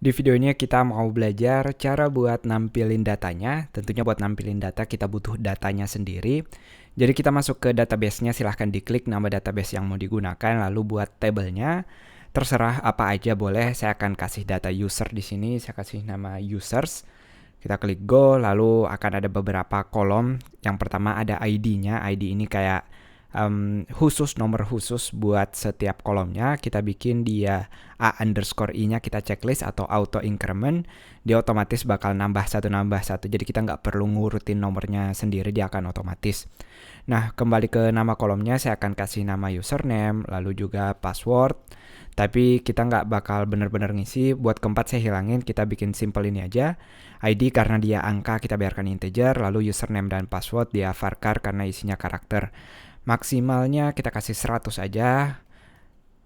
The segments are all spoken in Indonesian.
Di video ini kita mau belajar cara buat nampilin datanya. Tentunya buat nampilin data kita butuh datanya sendiri. Jadi kita masuk ke database-nya, silahkan diklik nama database yang mau digunakan, lalu buat tabelnya. Terserah apa aja boleh, saya akan kasih data user di sini, saya kasih nama users. Kita klik go, lalu akan ada beberapa kolom. Yang pertama ada ID-nya, ID ini kayak khusus, nomor khusus buat setiap kolomnya. Kita bikin dia A_i-nya, kita checklist atau auto increment. Dia otomatis bakal nambah satu, jadi kita nggak perlu ngurutin nomornya sendiri, dia akan otomatis. Nah, kembali ke nama kolomnya, saya akan kasih nama username, lalu juga password. Tapi kita nggak bakal bener-bener ngisi. Buat keempat saya hilangin, kita bikin simple ini aja. ID karena dia angka, kita biarkan integer. Lalu username dan password dia varchar karena isinya karakter. Maksimalnya kita kasih 100 aja.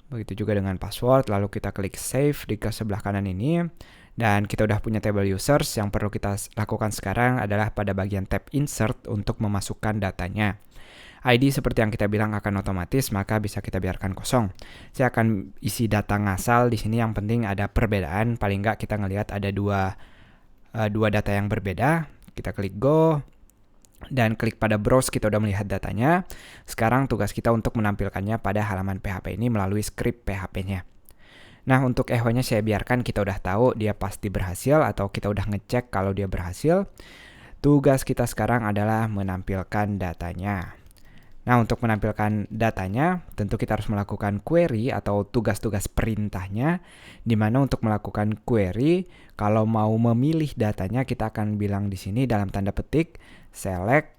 Begitu juga dengan password. Lalu kita klik save di ke sebelah kanan ini. Dan kita udah punya table users. Yang perlu kita lakukan sekarang adalah pada bagian tab insert untuk memasukkan datanya. ID seperti yang kita bilang akan otomatis, maka bisa kita biarkan kosong. Saya akan isi data ngasal di sini, yang penting ada perbedaan. Paling nggak kita ngelihat ada dua data yang berbeda. Kita klik go. Dan klik pada browse, kita udah melihat datanya. Sekarang tugas kita untuk menampilkannya pada halaman PHP ini melalui script PHP-nya. Nah, untuk echo-nya saya biarkan, kita udah tahu dia pasti berhasil atau kita udah ngecek kalau dia berhasil. Tugas kita sekarang adalah menampilkan datanya. Nah, untuk menampilkan datanya, tentu kita harus melakukan query atau tugas-tugas perintahnya, di mana untuk melakukan query, kalau mau memilih datanya, kita akan bilang di sini dalam tanda petik, select,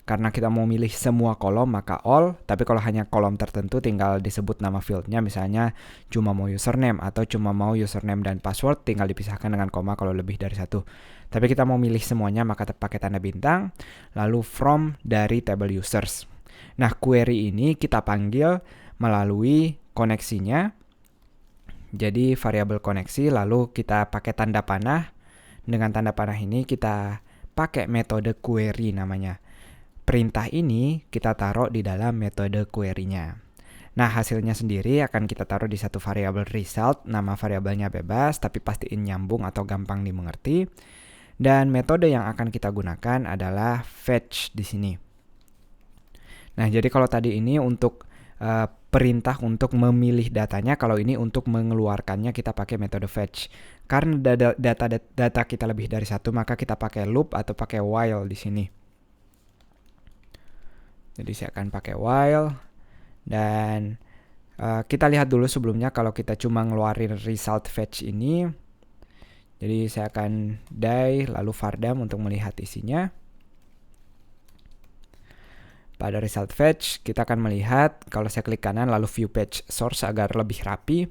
karena kita mau milih semua kolom, maka all, tapi kalau hanya kolom tertentu, tinggal disebut nama fieldnya, misalnya cuma mau username, atau cuma mau username dan password, tinggal dipisahkan dengan koma kalau lebih dari satu. Tapi kita mau milih semuanya, maka pakai tanda bintang, lalu from dari table users. Nah, query ini kita panggil melalui koneksinya. Jadi variabel koneksi, lalu kita pakai tanda panah. Dengan tanda panah ini kita pakai metode query namanya. Perintah ini kita taruh di dalam metode query-nya. Nah, hasilnya sendiri akan kita taruh di satu variabel result. Nama variabelnya bebas, tapi pastiin nyambung atau gampang dimengerti. Dan metode yang akan kita gunakan adalah fetch di sini. Nah, jadi kalau tadi ini untuk perintah untuk memilih datanya, kalau ini untuk mengeluarkannya kita pakai metode fetch. Karena data kita lebih dari satu, maka kita pakai loop atau pakai while di sini. Jadi saya akan pakai while, dan kita lihat dulu sebelumnya kalau kita cuma ngeluarin result fetch ini. Jadi saya akan die lalu vardam untuk melihat isinya. Pada result fetch, kita akan melihat, kalau saya klik kanan lalu view page source agar lebih rapi,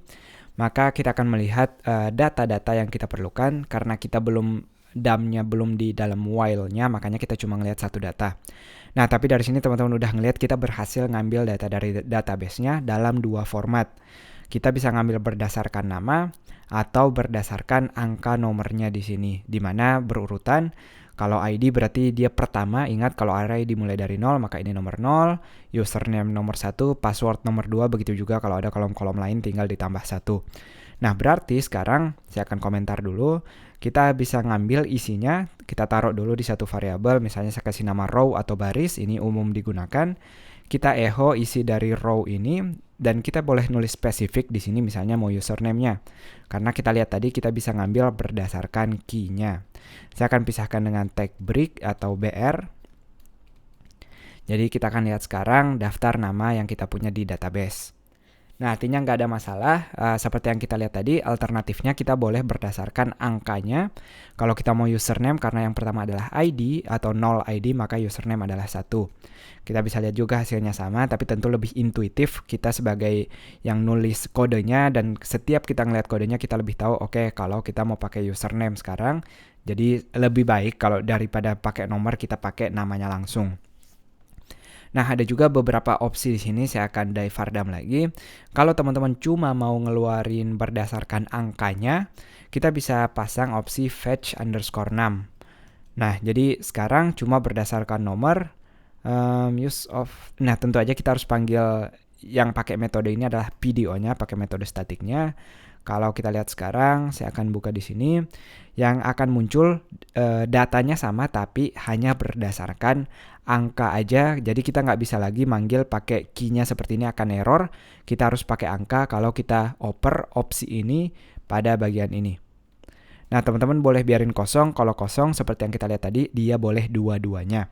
maka kita akan melihat data-data yang kita perlukan. Karena kita dump-nya belum di dalam while-nya, makanya kita cuma ngelihat satu data. Nah, tapi dari sini teman-teman udah ngelihat kita berhasil ngambil data dari database-nya dalam dua format. Kita bisa ngambil berdasarkan nama atau berdasarkan angka nomornya di sini, di mana berurutan. Kalau ID berarti dia pertama, ingat kalau array dimulai dari 0, maka ini nomor 0, username nomor 1, password nomor 2, begitu juga kalau ada kolom-kolom lain tinggal ditambah 1. Nah, berarti sekarang saya akan komentar dulu, kita bisa ngambil isinya, kita taruh dulu di satu variabel, misalnya saya kasih nama row atau baris, ini umum digunakan. Kita echo isi dari row ini, dan kita boleh nulis spesifik di sini, misalnya mau username-nya. Karena kita lihat tadi kita bisa ngambil berdasarkan key-nya. Saya akan pisahkan dengan tag break atau BR. Jadi kita akan lihat sekarang daftar nama yang kita punya di database. Nah, artinya nggak ada masalah. Seperti yang kita lihat tadi, alternatifnya kita boleh berdasarkan angkanya. Kalau kita mau username, karena yang pertama adalah ID atau 0 ID, maka username adalah 1. Kita bisa lihat juga hasilnya sama, tapi tentu lebih intuitif kita sebagai yang nulis kodenya, dan setiap kita ngeliat kodenya kita lebih tahu, oke, kalau kita mau pakai username sekarang, jadi lebih baik kalau daripada pakai nomor kita pakai namanya langsung. Nah, ada juga beberapa opsi di sini, saya akan die vardam lagi. Kalau teman-teman cuma mau ngeluarin berdasarkan angkanya, kita bisa pasang opsi fetch _num. Nah, jadi sekarang cuma berdasarkan nomor. Nah, tentu aja kita harus panggil yang pakai metode ini adalah PDO-nya, pakai metode statiknya. Kalau kita lihat sekarang, saya akan buka di sini. Yang akan muncul datanya sama tapi hanya berdasarkan angka aja. Jadi kita nggak bisa lagi manggil pakai key-nya seperti ini, akan error. Kita harus pakai angka kalau kita oper opsi ini pada bagian ini. Nah, teman-teman boleh biarin kosong. Kalau kosong, seperti yang kita lihat tadi, dia boleh dua-duanya.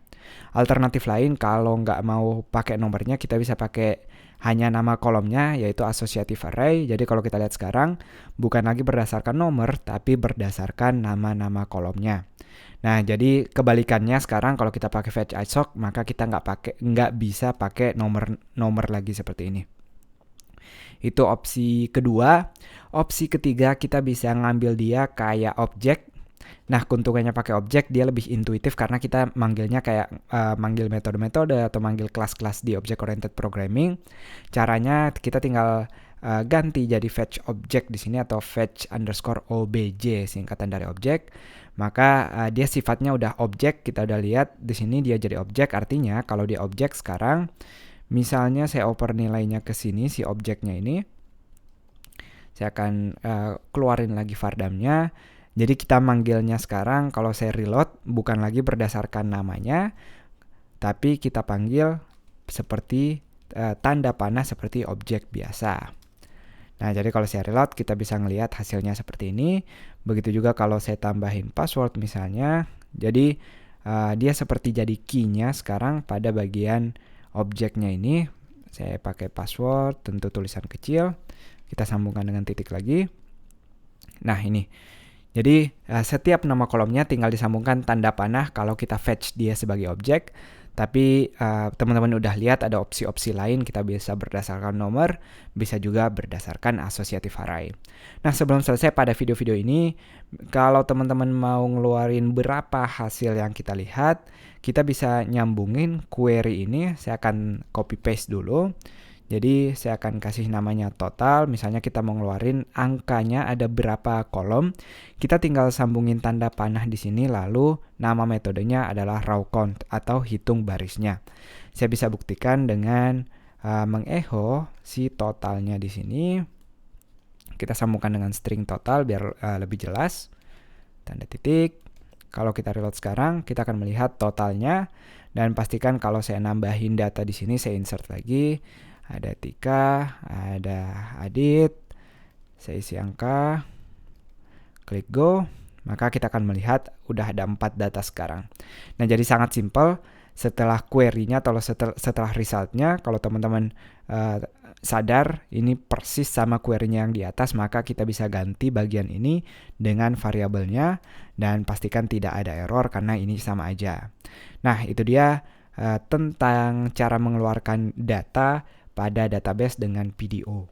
Alternatif lain, kalau nggak mau pakai nomornya, kita bisa pakai hanya nama kolomnya, yaitu associative array. Jadi kalau kita lihat sekarang, bukan lagi berdasarkan nomor, tapi berdasarkan nama-nama kolomnya. Nah, jadi kebalikannya sekarang kalau kita pakai fetch isoc, maka kita nggak bisa pakai nomor lagi seperti ini. Itu opsi kedua. Opsi ketiga, kita bisa ngambil dia kayak objek. Nah, keuntungannya pakai objek, dia lebih intuitif karena kita manggilnya kayak manggil metode-metode atau manggil kelas-kelas di object oriented programming. Caranya kita tinggal ganti jadi fetch object di sini atau fetch underscore obj, singkatan dari objek. Maka dia sifatnya udah objek, kita udah lihat di sini dia jadi objek. Artinya kalau dia objek sekarang, misalnya saya oper nilainya ke sini, si objeknya ini, saya akan keluarin lagi vardamnya. Jadi kita manggilnya sekarang, kalau saya reload, bukan lagi berdasarkan namanya, tapi kita panggil seperti tanda panah seperti objek biasa. Nah, jadi kalau saya reload, kita bisa ngelihat hasilnya seperti ini. Begitu juga kalau saya tambahin password misalnya. Jadi dia seperti jadi key-nya sekarang pada bagian objeknya ini. Saya pakai password, tentu tulisan kecil. Kita sambungkan dengan titik lagi. Nah, ini. Jadi setiap nama kolomnya tinggal disambungkan tanda panah kalau kita fetch dia sebagai objek. Tapi teman-teman udah lihat ada opsi-opsi lain, kita bisa berdasarkan nomor, bisa juga berdasarkan associative array. Nah, sebelum selesai pada video-video ini, kalau teman-teman mau ngeluarin berapa hasil yang kita lihat, kita bisa nyambungin query ini. Saya akan copy paste dulu. Jadi saya akan kasih namanya total, misalnya kita mau ngeluarin angkanya ada berapa kolom, kita tinggal sambungin tanda panah di sini, lalu nama metodenya adalah raw count atau hitung barisnya. Saya bisa buktikan dengan mengecho si totalnya di sini. Kita sambungkan dengan string total biar lebih jelas. Tanda titik. Kalau kita reload sekarang, kita akan melihat totalnya dan pastikan kalau saya nambahin data di sini, saya insert lagi. Ada Tika, ada Adit, saya isi angka, klik go, maka kita akan melihat udah ada 4 data sekarang. Nah, jadi sangat simpel. Setelah query-nya atau setelah result-nya, kalau teman-teman sadar ini persis sama query-nya yang di atas, maka kita bisa ganti bagian ini dengan variabelnya dan pastikan tidak ada error karena ini sama aja. Nah, itu dia tentang cara mengeluarkan data pada database dengan PDO.